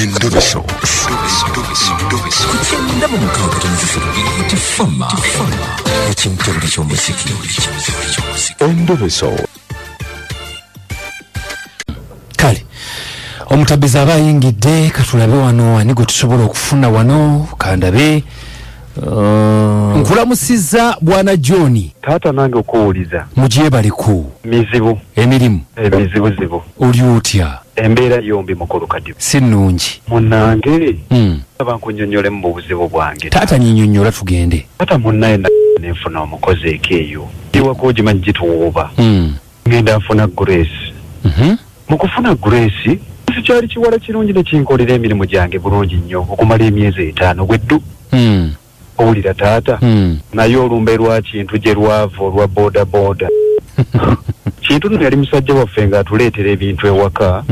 Endobeso. Kugenda mu mukaaga tufama ekintu eky'omuziki. Endobeso. Kale omutabiza abayingidde katulabe wano ani gwe tusobola okufuna wano kandabe nkulamusizza bwana John taata nange okuwuliza mugyebaliku mizibu emirimu ebizibuzibu oli otya embeera yombi mukulu kadi si nnungi munnange abankunnyonnyole mu buzibu bwange taata nyinyonnyola tugende taata munnaye nenfuna omukozi ekeeyo iwako ogimanyi gituwuuba ngenda nfuna Grace mu kufuna Grace sikyali kiwala kirungi ne kinkolera emirimu gyange bulungi nnyo okumala emyezi 5 gweddu owulira taata naye olumbe lwa kintu gye lwava olwa boda kintu nno yali musajja waffe ng'atuleetera ebintu ewaka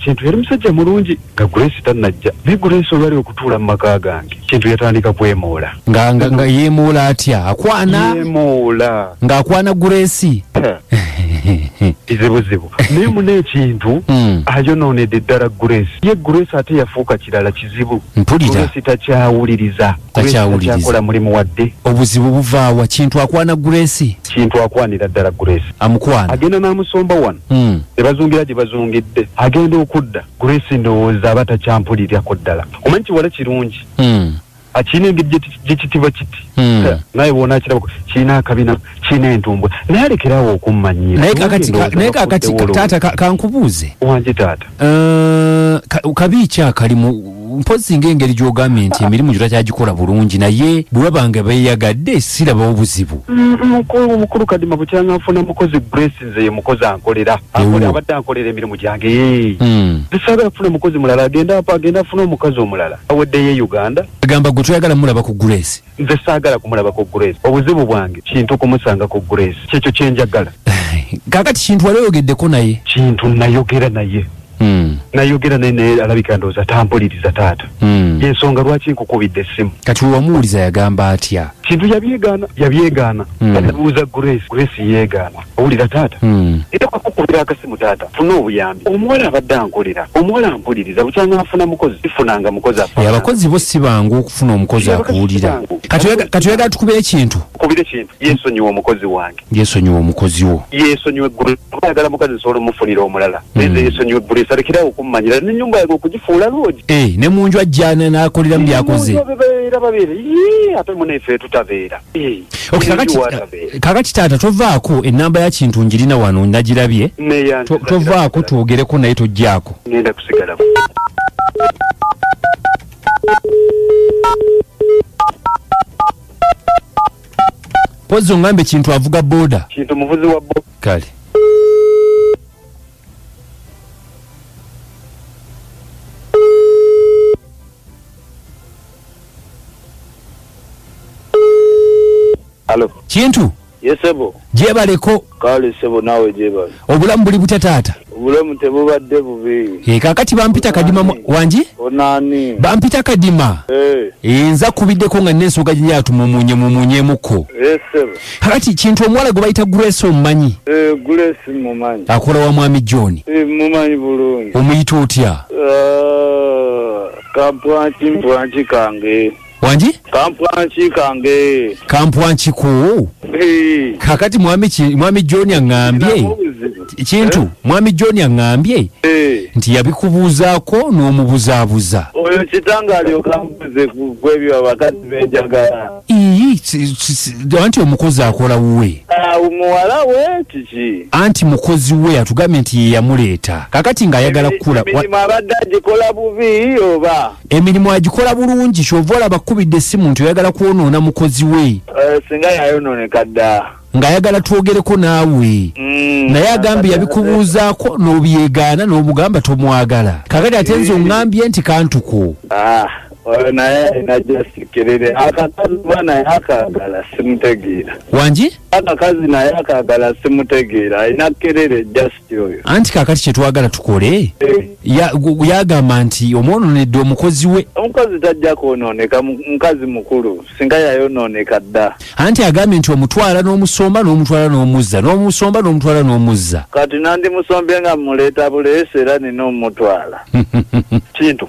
kintu yali musajja mulungi nga Grace tannajja naye Grace olwali okutuula mu maka gange kintu yatandika kwemuula nga yeemuula atya akwana yeemuula ng'akwana Grace izibuzibu naye muna ekintu ayonoonedde ddala Grace ye Grace ate yafuuka kirala kizibu mpulira Grace takyawuliriza takyakola mulimu wadde obuzibu buvaawa kintu akwana Grace kintu akwanira ddala Grace amukwana agenda n'amusomba wano ebazungira gye bazungidde agenda okudda Grace ndowooza aba takyampulirirako ddala omanyi kiwala kirungi akina engeri gyekitiba kiti naye bwona akirabako kirina akabina kirina entumbwe naye alekerawo okummanyira naye kakati taata kankubuuze wange taata kabi ki akalimu mpozi ng'engeri gy'ogambye nti emirimu gyo takyagikola bulungi naye bwe babanga beeyagadde sirabawo buzibu omukulu kadima bukyanga nfuna mukozi Grace nze ye mukozi ankolera abadde ankolera emirimu gyange saagala kufuna mukozi mulala agenda afuna omukazi omulala aweddeyo Uganda agamba gwe toyagala mulaba ku Grace nze saagala kumulaba ku Grace obuzibu bwange kintu kumusanga ku Grace kyekyo kyenjagala kakati kintu wali oyogeddeko naye kintu nayogera naye nayogera naye alabika ndowooza tampuliriza taata yensonga lwaki nkukubidde essimu kati wamuwuliza yagamba atya kintu yabyegaana atabuuza Grace yeegaana owulira taata era kakukubira akasimu taata funa obuyambi omuwala abadde ankolera omuwala ampuliriza bukyanga afuna mukozi sifunanga mukozi abakozi bo si bangu okufuna omukozi akuwulira kati oyagala tukubire ekintu yeesonyiwa omukozi wange yeesonyiwa omukozi wo yeesonyiwe Grace oyagala mukazi nsobola omufunira omulala nze yeesonyiwe Grace alekerawo okummanyira n'ennyumba yage okugifuula loogi ne mu nju ajjana n'akolera mu byakoze ate munefe tutabeera kakati taata tovaako ennamba ya kintu njirina wano nagirabye tovaako twogereko naye tojjaako ngenda kusigala pozi ongambe kintu avuga boda kintu muvuzi wa boda kale Halo. Kintu? Yesebo. Jebaleko. Kale sebo nawe jebale. Obulamu buli butya taata? Obulamu tebubadde bubi. Kakati bampita kadima wangi? Onani. Bampita kadima. Nza kubiddeko nga nensoga gye atumumunyemuko. Yesebo. Kakati kintu omwala gwe bayita Grace omumanyi? Grace mumanyi. Akola wa mwami John. Mumanyi bulungi. Omuyita otya? Kampwanchi kange. Wangi? Kampwanchi ko? Kakati mwami John angambye kintu mwami John angambye nti yabikubuuzaako n'omubuzaabuza oyo kitangaali okambuze kwebyo abakazi benjagala anti omukozi akola wuwe muwala we kiki anti mukozi we atugambye nti ye yamuleeta kakati ng'ayagala kukula emirimu abadde agikola bubi oba emirimu agikola bulungi kyova olaba akubidde essimu nti oyagala kwonoona mukozi we singa yayonooneka dda ng'ayagala twogereko naawe naye agambye yabikubuuzaako n'obyegaana n'obugamba tomwagala kakati ate nze oŋŋambye nti kantuko naye najja sikirire akakazi bwana akagala simutegeera Wange akakazi naye akagala simutegeera alina kerere just oyo anti kakati kyetwagala tukole yagamba nti omwononedde omukozi we omukozi tajja kwonooneka mukazi mukulu singa yayonooneka dda anti agambye nti omutwala n'omusomba n'omutwala n'omuzza n'omusomba n'omutwala n'omuzza kati nandi musombye nga muleeta buleesi era nina omutwala kintu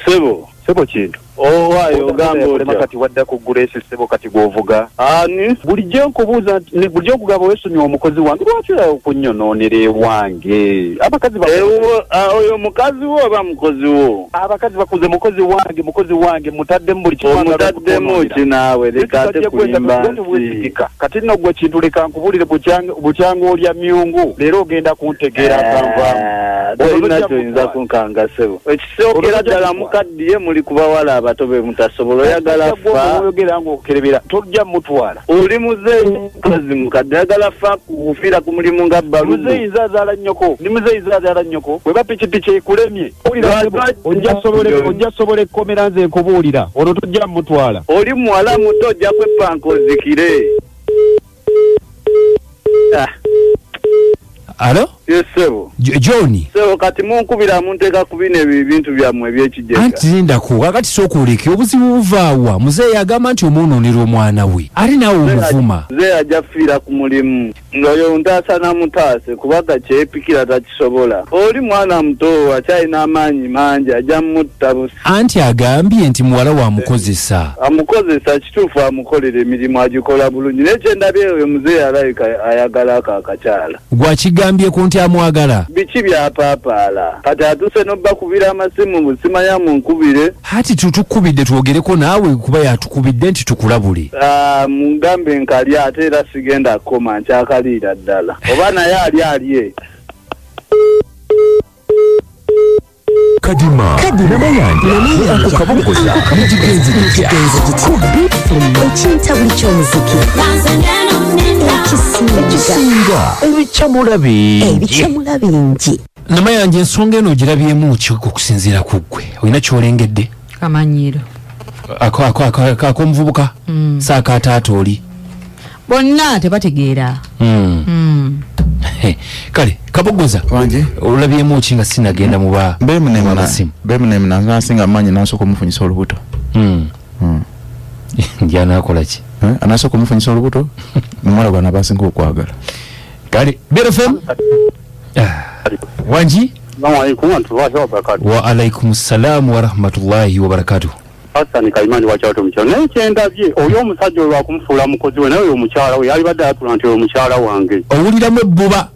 sebo kintu owaayo ogamba otya kati wadda ku Grace sebo kati gwovuga ani bulijjo nkubuuza bulijjo okugaba wesonyiwa omukozi wange lwaki okunyonoonera ewange abakazi oyo mukazi wo oba mukozi wo abakazi bakuze mukozi wange mutaddemu buli omutaddemu ki naawe leka ate kulimba nsi kati nno gwe kintu leka nkubulire bukyanga olya myungu leero ogenda kuntegeera akanvaamu tolina kyoyinza kunkanga sebo ekisookera ddala mukaddiye muli kubawala abato be mutasobola oyagala fa oyogera ng'okerebera tojja mutwala oli muzeeyi mukazi mukadde ayagala fa kufiira ku mulimu nga balubu muzeeyi zazaala nnyoko ndi muzeeyi zazaala nnyoko bwe bapikipiki ekulemye ojja sobola ekkomera nze nkubuulira olwo tojja mutwala oli muwala muto ojja kwepanka ozikire alo yesebo John sebo kati munkubira munteeka ku bino ebyo ebintu byammwe ebyekijega anti lindako kakati sookuoleke obuzibu buvaawa muzeeyi agamba nti omwonoonera omwana we ali naawe omuvuma muzeeyi ajja kufiira ku mulimu ng'oyo ntaasa namutaase kubaga kyepikira takisobola oli mwana muto akyalina amaanyi mangi ajja mutta busi anti agambye nti muwala wamukozesa amukozesa kituufu amukolera emirimu agikola bulungi naye kyendabye oyo muzeeyi alayika ayagala ako akakyala gwakigambyeko nti amwagala biki byapaapaala kati atuse n'obbakubira amasimu busimanya munkubire hati tutukubidde twogereko naawe kuba yatukubidde nti tukulabule mugambe nkali ate era sigenda kukoma nkyakaliira ddala oba naye alye kadima namayandi ako kabogoza nikigenzi kitya ekinta buli ky'omuziki ekisinga ebikyamula bingi namayanja ensonga eno ogirabyemu ki okusinziira ku ggwe olina kyolengedde kamanyiro ak'omuvubuka saakataata oli bonna tebategeera kale kabogoza Wange olabyemu ki nga sinagenda muba bemunemuna nasinga amanyi nasooka omufunyisa olubuto ndi anaakola ki anasooka omufunyisa olubuto nomwana gwana basinga okwagala kale BFM Wange wa alaikum salaam wa rahmatullahi wa barakatuh Hassan Kaimani wachato mchana naye kyendabye oyo omusajja olwa kumufuula mukozi we naye oyo omukyala we yalibadde atula nti oyo omukyala wange owuliramu ebbuba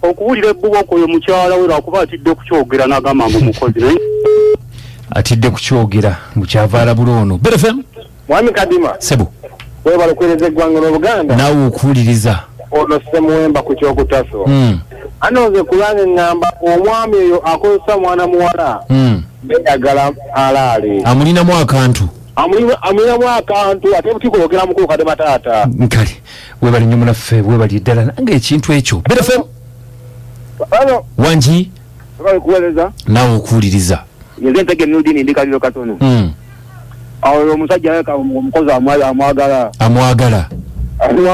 okuwulira ebbuba okwo oyo mukyala we lwakuba atidde kukyogera n'agamba mbu mukozi naye atidde kukyogera mukyavaala buloono BFM mwami kadima sebo webala okuweereza eggwanga l'Obuganda naawe okuwuliriza ono Ssemuwemba ku kyokutaso anooze kulanga eŋŋamba omwami oyo akozesa mwana muwala beyagala alaale amulinamu akantu amulinamu akantu ate bukikolokera mukulu kade mataata nkale webali nnyo munaffe webali ddala nange ekintu ekyo BFM ano Wange webala okuweereza naawe okuwuliriza nze ntege nudini ndi kaliro katono awo omusajja yeka omukozi amwagala gumu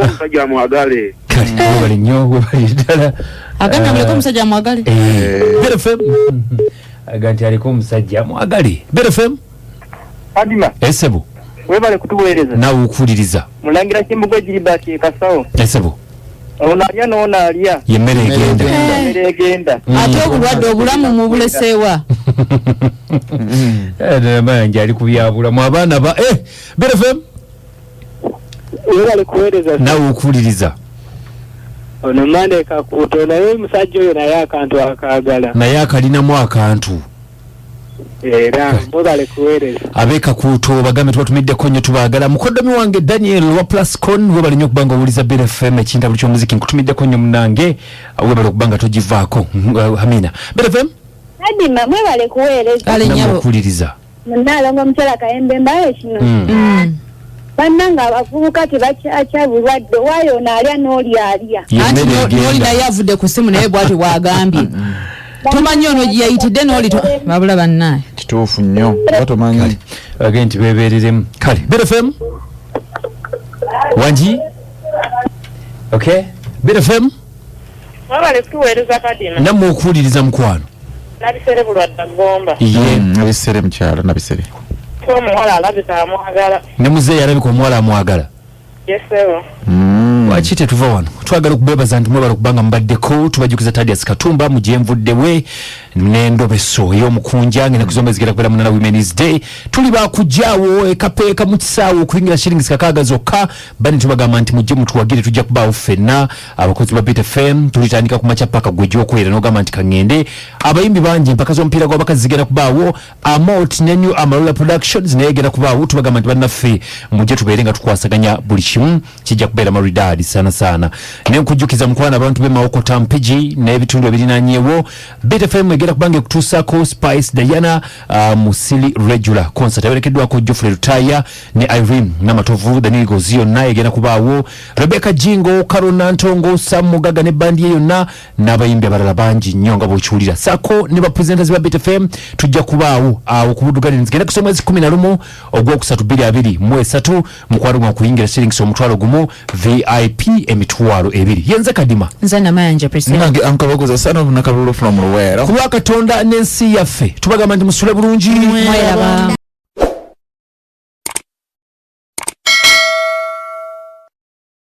omusajja amwagale kale webali nnyo webali ddala agamba muleko omusajja amwagale BFM aga nti aliko omusajja amwagale BFM kadima esebo webale kutuweereza naawe okuwuliriza mulangira kimbuga Gilbert ekasawo esebo ono alya n'ono alya yemmere egenda ate obulwadde obulamu mubuleseewa namayanja ali kubyabulamu abaana ba BFM webale kuweereza naawe okuwuliriza ono mande kakuto naye omusajja oyo naye akantu akaagala naye akalinamu akantu era webale kuweereza ab'ekakuuto bagambe tubatumiddeko nnyo tubaagala mukoddomi wange Daniel wa Plascon webale nnyo okuba nga owuliza BFM ekintabuli ky'omuziki nkutumiddeko nnyo munange webale okuba nga togivaako Amina BFM Kadima mwebale kuweereza kale nyabo okuwuliriza munaalonga omukyala Kayembe mbaye kino bannanga abavubuka tebakyakya bulwadde waayo naalya n'oli alya anti n'oli naye avudde ku ssimu naye bwati bwagambye Tumanyi ono yayitidde n'oli babula bannaye. Kituufu nnyo nga tomanyi. Agenti beebereremu. Kale, BFM? Wange? Okay. BFM? Wabale tuweereza kadima. Nammwe okuwuliriza mukwano. Nabisere bulwadda gomba. Nabisere mukyala nabisere. Omuwala alabika amwagala. Ne muzeeyi alabika omuwala amwagala. Yes sir. Lwaki tetuva wano twagala okubeebaza nti mwebala okubanga mubaddeko tubajukiza Thaddeus Katumba mu gyenvuddewe n'Endobeso ey'omukunja ng'ennaku zombi zigera kubeera munana Women's Day tuli baakujjaawo ekapeeka mu kisaawo okuyingira shillings 6 zokka bani tubagamba nti mujje mutuwagire tujja kubaawo ffenna abakozi ba BFM tulitandika ku makya paka gwe gy'okwera n'ogamba nti kaŋŋende abayimbi bangi empaka z'omupiira gw'abakazi zigenda kubaawo Amount ne New Amarula Productions naye egenda kubaawo tubagamba nti bannaffe mujje tubeere nga tukwasaganya buli kimu kijja kubeera maridadi sana nenkujjukiza mukwana abantu b'emawoko Tampigi n'ebitundu ebirinanyeewo BFM egenda kubanga ekutuusaako Spice Diana Musili regular concert awerekeddwako Geoffrey Lutaya ne Irene Namatovu Daniel Gozi yonna egenda kubaawo Rebecca Jingo Karona Ntongo Sam Mugaga ne bandi ye yonna n'abayimbi abalala bangi nnyo nga bw'okiwulira sako ne bapresenters ba BFM tujja kubaawo awo ku Buddugala zigenda kusoma mwezi 11 ogwokusatu 2023 mukwano gwa kuyingira shillings omutwalo gumu VIP emitwalo 2 yenze kadima Nze namayanja president nange ankabagoza sana obunakabulo from Luwera kuba Katonda n'ensi yaffe tubagamba nti musule bulungi mwayaba